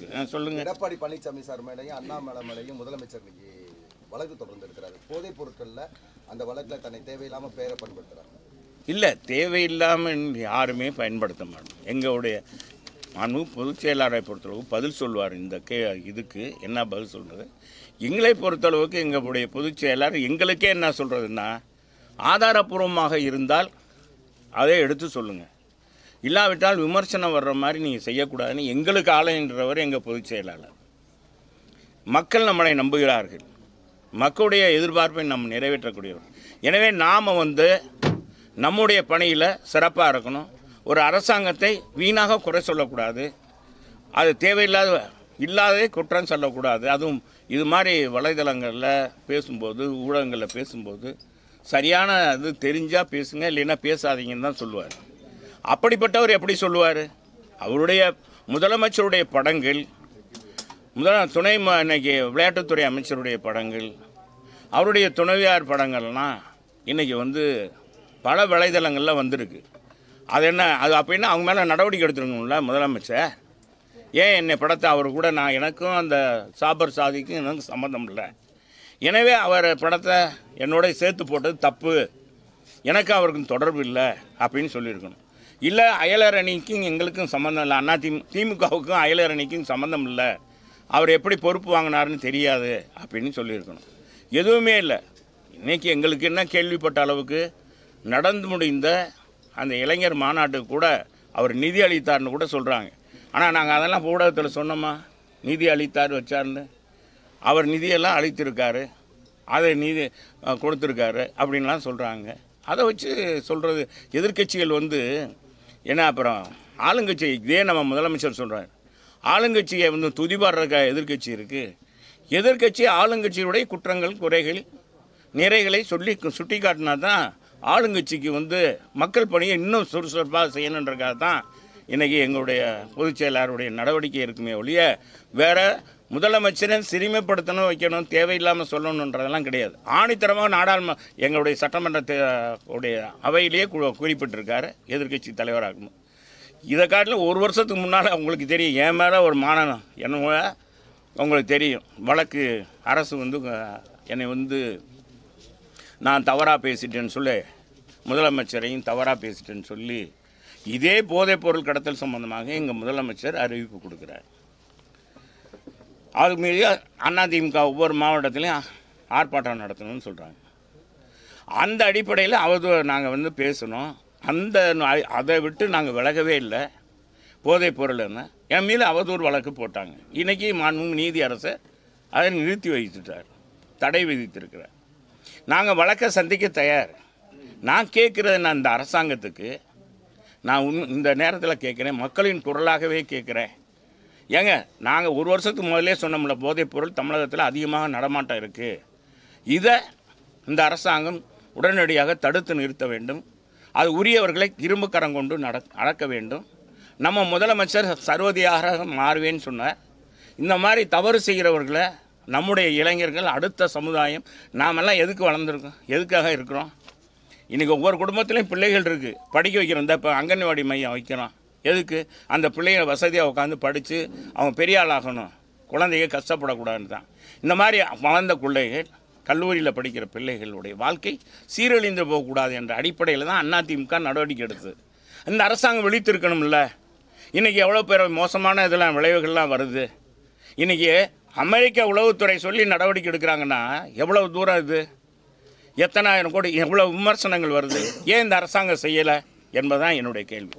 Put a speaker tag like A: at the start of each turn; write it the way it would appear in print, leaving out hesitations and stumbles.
A: வச்சுக்கிறேன். சொல்லுங்கள்.
B: எடப்பாடி பழனிசாமி சார் மேலேயும் அண்ணாமலை மேலேயும் முதலமைச்சர் இன்னைக்கு வழக்கு தொடர்ந்து இருக்கிறாரு. போதைப் பொருட்களில் அந்த வழக்கில் தன்னை தேவையில்லாமல் பேரை பயன்படுத்துகிறாங்க.
A: இல்லை, தேவையில்லாமல் யாருமே பயன்படுத்த மாட்டோம். எங்களுடைய பொதுச் செயலாளரை பொறுத்தளவு பதில் சொல்வார். இந்த இதுக்கு என்ன பதில் சொல்கிறது? எங்களை பொறுத்தளவுக்கு எங்களுடைய பொதுச் செயலாளர் எங்களுக்கே என்ன சொல்கிறதுன்னா, ஆதாரப்பூர்வமாக இருந்தால் அதை எடுத்து சொல்லுங்கள், இல்லாவிட்டால் விமர்சனம் வர்ற மாதிரி நீங்கள் செய்யக்கூடாதுன்னு எங்களுக்கு ஆளுகின்றவர் எங்கள் பொதுச் செயலாளர். மக்கள் நம்மளை நம்புகிறார்கள், மக்களுடைய எதிர்பார்ப்பை நம்ம நிறைவேற்றக்கூடியவர். எனவே நாம் நம்முடைய பணியில் சிறப்பாக இருக்கணும். ஒரு அரசாங்கத்தை வீணாக குறை சொல்லக்கூடாது, அது இல்லாததே குற்றம் சொல்லக்கூடாது. அதுவும் இது மாதிரி வலைதளங்களில் பேசும்போது, ஊடகங்களில் பேசும்போது சரியான இது தெரிஞ்சால் பேசுங்க, இல்லைன்னா பேசாதீங்கன்னு தான் சொல்லுவார். அப்படிப்பட்டவர் எப்படி சொல்லுவார்? அவருடைய முதலமைச்சருடைய படங்கள், துணை இன்னைக்கு விளையாட்டுத்துறை அமைச்சருடைய படங்கள், அவருடைய துணைவியார் படங்கள்லாம் இன்றைக்கி பல வலைதளங்களில் வந்திருக்கு. அது என்ன அது அப்படின்னா அவங்க மேலே நடவடிக்கை எடுத்துருக்கணும்ல முதலமைச்சர். ஏன் என்னை படத்தை அவர் கூட எனக்கும் அந்த சாபர் சாதிக்கும் எனக்கு சம்மந்தம் இல்லை, எனவே அவர் படத்தை என்னோட சேர்த்து போட்டது தப்பு, எனக்கு அவருக்கும் தொடர்பு இல்லை அப்படின்னு சொல்லியிருக்கணும். இல்லை, அயலர் அணிக்கும் எங்களுக்கும் சம்மந்தம் இல்லை, திமுகவுக்கும் அயலர் அணிக்கும் சம்மந்தம் இல்லை, அவர் எப்படி பொறுப்பு வாங்கினாருன்னு தெரியாது அப்படின்னு சொல்லியிருக்கணும். எதுவுமே இல்லை. இன்றைக்கி எங்களுக்கு என்ன கேள்விப்பட்ட அளவுக்கு நடந்து முடிந்த அந்த இளைஞர் மாநாட்டுக்கு கூட அவர் நிதி அளித்தார்னு கூட சொல்கிறாங்க. ஆனால் நாங்கள் அதெல்லாம் ஊடகத்தில் சொன்னோமா, நிதி அளித்தார் வச்சார்னு? அவர் நிதியெல்லாம் அளித்திருக்காரு, அதை நிதி கொடுத்துருக்காரு அப்படின்லாம் சொல்கிறாங்க. அதை வச்சு சொல்கிறது எதிர்க்கட்சிகள் ஏன்னா அப்புறம் ஆளுங்கட்சி இதே நம்ம முதலமைச்சர் சொல்கிறார், ஆளுங்கட்சியை துதிபாடுற எதிர்க்கட்சி இருக்குது. எதிர்க்கட்சி ஆளுங்கட்சியுடைய குற்றங்கள் குறைகள் நிறைகளை சுட்டி காட்டினா தான் ஆளுங்கட்சிக்கு மக்கள் பணியை இன்னும் சுறுசுறுப்பாக செய்யணுன்றக்காக தான் இன்றைக்கி எங்களுடைய பொதுச் செயலாளருடைய நடவடிக்கை இருக்குமே ஒழிய வேறு முதலமைச்சரை சிறுமைப்படுத்தணும், வைக்கணும், தேவையில்லாமல் சொல்லணுன்றதெல்லாம் கிடையாது. ஆணித்தரமாக எங்களுடைய சட்டமன்றத்துடைய அவையிலேயே குறிப்பிட்டிருக்காரு எதிர்க்கட்சி தலைவராகணும். இதை காட்டிலும் ஒரு வருஷத்துக்கு முன்னால் உங்களுக்கு தெரியும், என் மேலே ஒரு மாநிலம் என்ன உங்களுக்கு தெரியும் வழக்கு, அரசு என்னை நான் தவறாக பேசிட்டேன்னு சொல்லி, முதலமைச்சரையும் தவறாக பேசிட்டேன்னு சொல்லி இதே போதைப்பொருள் கடத்தல் சம்பந்தமாக எங்கள் முதலமைச்சர் அறிவிப்பு கொடுக்குறார். அது மீறி அதிமுக ஒவ்வொரு மாவட்டத்திலையும் ஆர்ப்பாட்டம் நடத்தணும்னு சொல்கிறாங்க. அந்த அடிப்படையில் நாங்கள் பேசணும். அதை விட்டு நாங்கள் விலகவே இல்லை. போதைப்பொருள் என் மீது அவதூறு வழக்கு போட்டாங்க. இன்றைக்கி நீதி அரசு அதை நிறுத்தி வைத்துட்டார், தடை விதித்திருக்கிறார். நாங்கள் வழக்கை சந்திக்க தயார். நான் கேட்குறது இந்த அரசாங்கத்துக்கு நான் இந்த நேரத்தில் கேட்குறேன், மக்களின் குரலாகவே கேட்குறேன். ஏங்க, நாங்கள் ஒரு வருஷத்துக்கு முதலே சொன்னோம்ல, போதைப்பொருள் தமிழகத்தில் அதிகமாக நடமாட்டம் இருக்குது, இதை இந்த அரசாங்கம் உடனடியாக தடுத்து நிறுத்த வேண்டும், அது உரியவர்களை இரும்பு கரம் கொண்டு நடக்க வேண்டும். நம்ம முதலமைச்சர் சர்வதியாக மாறுவேன்னு சொன்னார். இந்த மாதிரி தவறு செய்கிறவர்களை நம்முடைய இளைஞர்கள், அடுத்த சமுதாயம், நாமெல்லாம் எதுக்கு வளர்ந்துருக்கோம், எதுக்காக இருக்கிறோம்? இன்றைக்கி ஒவ்வொரு குடும்பத்திலையும் பிள்ளைகள் இருக்குது, படிக்க வைக்கிறோம். இப்போ அங்கன்வாடி மையம் வைக்கிறோம். எதுக்கு? அந்த பிள்ளைகளை வசதியாக உட்காந்து படித்து அவங்க பெரிய ஆளாகணும், குழந்தைங்க கஷ்டப்படக்கூடாதுன்னு தான். இந்த மாதிரி வளர்ந்த பிள்ளைகள், கல்லூரியில் படிக்கிற பிள்ளைகளுடைய வாழ்க்கை சீரழிந்து போகக்கூடாது என்ற அடிப்படையில் தான் அதிமுக நடவடிக்கை எடுத்தது. இந்த அரசாங்கம் விழித்திருக்கணும்ல. இன்றைக்கி எவ்வளோ பேர் மோசமான இதெல்லாம் விளைவுகள்லாம் வருது. இன்றைக்கி அமெரிக்க உளவுத்துறை சொல்லி நடவடிக்கை எடுக்கிறாங்கன்னா எவ்வளவு தூரம் இது, எத்தனாயிரம் கோடி, எவ்வளோ விமர்சனங்கள் வருது. ஏன் இந்த அரசாங்கம் செய்யலை என்பதுதான் என்னுடைய கேள்வி.